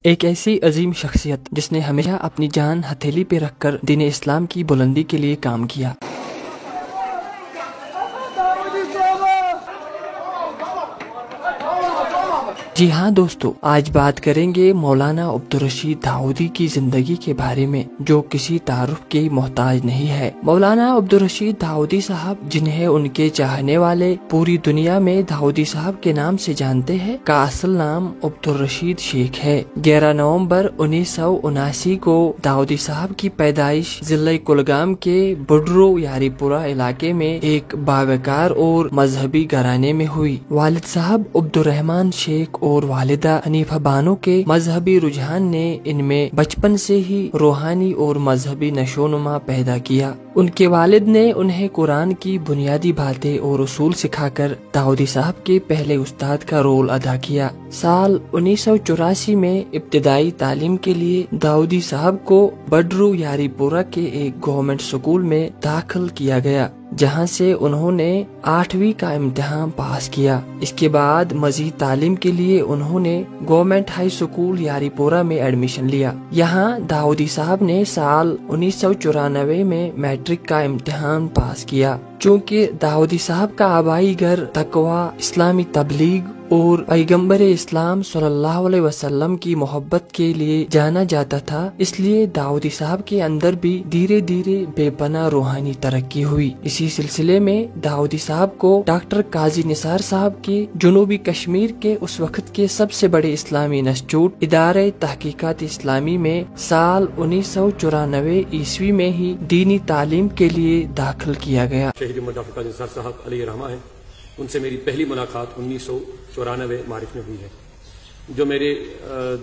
ایک ایسی عظیم شخصیت جس نے ہمیشہ اپنی جان ہتھیلی پہ رکھ کر دین اسلام کی بلندی کے لیے کام کیا۔ جی ہاں دوستو، آج بات کریں گے مولانا عبدالرشید داؤدی کی زندگی کے بارے میں، جو کسی تعارف کی محتاج نہیں ہے۔ مولانا عبدالرشید داؤدی صاحب، جنہیں ان کے چاہنے والے پوری دنیا میں داؤدی صاحب کے نام سے جانتے ہیں، کا اصل نام عبدالرشید شیخ ہے۔ 11 نومبر 1979 کو داؤدی صاحب کی پیدائش ضلع کلگام کے بڈرو یاری پورہ علاقے میں ایک باوقار اور مذہبی گھرانے میں ہوئی۔ والد صاحب عبدالرحمن شیخ اور والدہ حنیفہ بانو کے مذہبی رجحان نے ان میں بچپن سے ہی روحانی اور مذہبی نشوونما پیدا کیا۔ ان کے والد نے انہیں قرآن کی بنیادی باتیں اور اصول سکھا کر داؤدی صاحب کے پہلے استاد کا رول ادا کیا۔ سال 1984 میں ابتدائی تعلیم کے لیے داؤدی صاحب کو بڈرو یاری پورہ کے ایک گورنمنٹ اسکول میں داخل کیا گیا، جہاں سے انہوں نے 8ویں کا امتحان پاس کیا۔ اس کے بعد مزید تعلیم کے لیے انہوں نے گورنمنٹ ہائی اسکول یاری پورہ میں ایڈمیشن لیا۔ یہاں داؤدی صاحب نے سال 1994 میں میٹرک کا امتحان پاس کیا۔ چونکہ داؤدی صاحب کا آبائی گھر تقوی، اسلامی تبلیغ اور پیغمبر اسلام صلی اللہ علیہ وسلم کی محبت کے لیے جانا جاتا تھا، اس لیے داؤدی صاحب کے اندر بھی دھیرے دھیرے بے پناہ روحانی ترقی ہوئی۔ اسی سلسلے میں داؤدی صاحب کو ڈاکٹر قاضی نثار صاحب کی جنوبی کشمیر کے اس وقت کے سب سے بڑے اسلامی انسٹیٹیوٹ ادارہ تحقیقات اسلامی میں سال 1994 عیسوی میں ہی دینی تعلیم کے لیے داخل کیا گیا۔ ڈاکٹر قاضی نثار صاحب علیہ رحمہ ہیں، ان سے میری پہلی ملاقات 1994 مارچ میں ہوئی ہے۔ جو میرے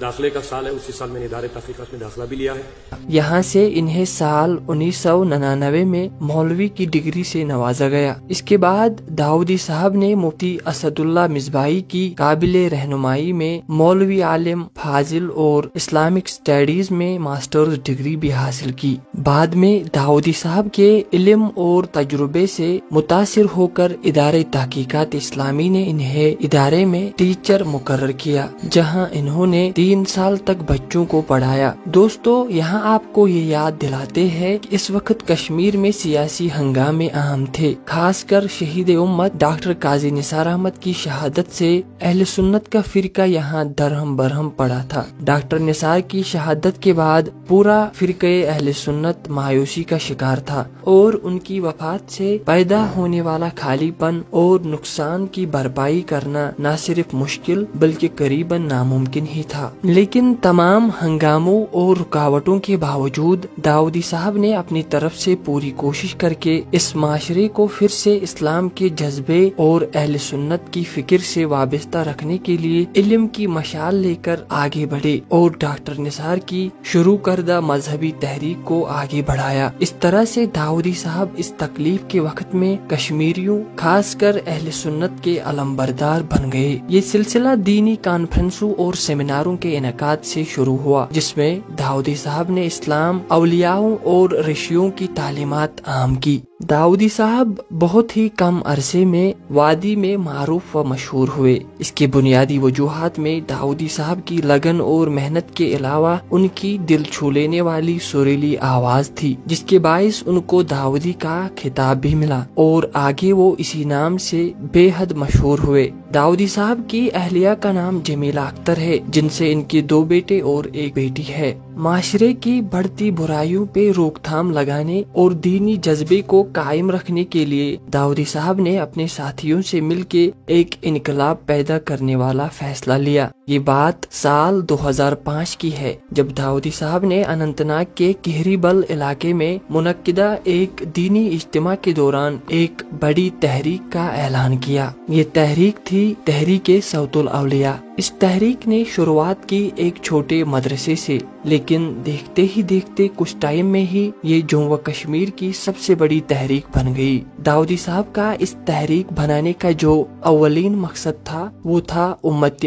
داخلے کا سال ہے، اسی سال میں نے ادارے تحقیقات میں داخلہ بھی لیا ہے۔ یہاں سے انہیں سال 1999 میں مولوی کی ڈگری سے نوازا گیا۔ اس کے بعد داؤدی صاحب نے مفتی اسد اللہ مصباحی کی قابل رہنمائی میں مولوی عالم فاضل اور اسلامک اسٹڈیز میں ماسٹرز ڈگری بھی حاصل کی۔ بعد میں داؤدی صاحب کے علم اور تجربے سے متاثر ہو کر ادارے تحقیقات اسلامی نے انہیں ادارے میں ٹیچر مقرر کیا، جہاں انہوں نے 3 سال تک بچوں کو پڑھایا۔ دوستو، یہاں آپ کو یہ یاد دلاتے ہیں کہ اس وقت کشمیر میں سیاسی ہنگامے اہم تھے، خاص کر شہید امت ڈاکٹر قاضی نثار احمد کی شہادت سے اہل سنت کا فرقہ یہاں درہم برہم پڑا تھا۔ ڈاکٹر نثار کی شہادت کے بعد پورا فرقہ اہل سنت مایوسی کا شکار تھا، اور ان کی وفات سے پیدا ہونے والا خالی پن اور نقصان کی بھرپائی کرنا نہ صرف مشکل بلکہ قریباً ناممکن ہی تھا۔ لیکن تمام ہنگاموں اور رکاوٹوں کے باوجود داؤدی صاحب نے اپنی طرف سے پوری کوشش کر کے اس معاشرے کو پھر سے اسلام کے جذبے اور اہل سنت کی فکر سے وابستہ رکھنے کے لیے علم کی مشعل لے کر آگے بڑھے اور ڈاکٹر نثار کی شروع کردہ مذہبی تحریک کو آگے بڑھایا۔ اس طرح سے داؤدی صاحب اس تکلیف کے وقت میں کشمیریوں، خاص کر اہل سنت کے علمبردار بن گئے۔ یہ سلسلہ دینی کانفرنسوں اور سیمیناروں کے انعقاد سے شروع ہوا، جس میں داؤدی صاحب نے اسلام، اولیاؤں اور رشیوں کی تعلیمات عام کی۔ داؤدی صاحب بہت ہی کم عرصے میں وادی میں معروف و مشہور ہوئے۔ اس کے بنیادی وجوہات میں داؤدی صاحب کی لگن اور محنت کے علاوہ ان کی دل چھو لینے والی سریلی آواز تھی، جس کے باعث ان کو داؤدی کا خطاب بھی ملا، اور آگے وہ اسی نام سے بے حد مشہور ہوئے۔ داؤدی صاحب کی اہلیہ کا نام جمیلہ اختر ہے، جن سے ان کے 2 بیٹے اور 1 بیٹی ہے۔ معاشرے کی بڑھتی برائیوں پہ روک تھام لگانے اور دینی جذبے کو قائم رکھنے کے لیے داؤدی صاحب نے اپنے ساتھیوں سے مل کے ایک انقلاب پیدا کرنے والا فیصلہ لیا۔ یہ بات سال 2005 کی ہے، جب داؤدی صاحب نے اننت ناگ کے کہری بل علاقے میں منعقدہ ایک دینی اجتماع کے دوران ایک بڑی تحریک کا اعلان کیا۔ یہ تحریک تھی تحریک صوت الاولیاء۔ اس تحریک نے شروعات کی ایک چھوٹے مدرسے سے، لیکن دیکھتے ہی دیکھتے کچھ ٹائم میں ہی یہ جموں و کشمیر کی سب سے بڑی تحریک بن گئی۔ داؤدی صاحب کا اس تحریک بنانے کا جو اولین مقصد تھا، وہ تھا امت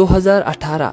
2018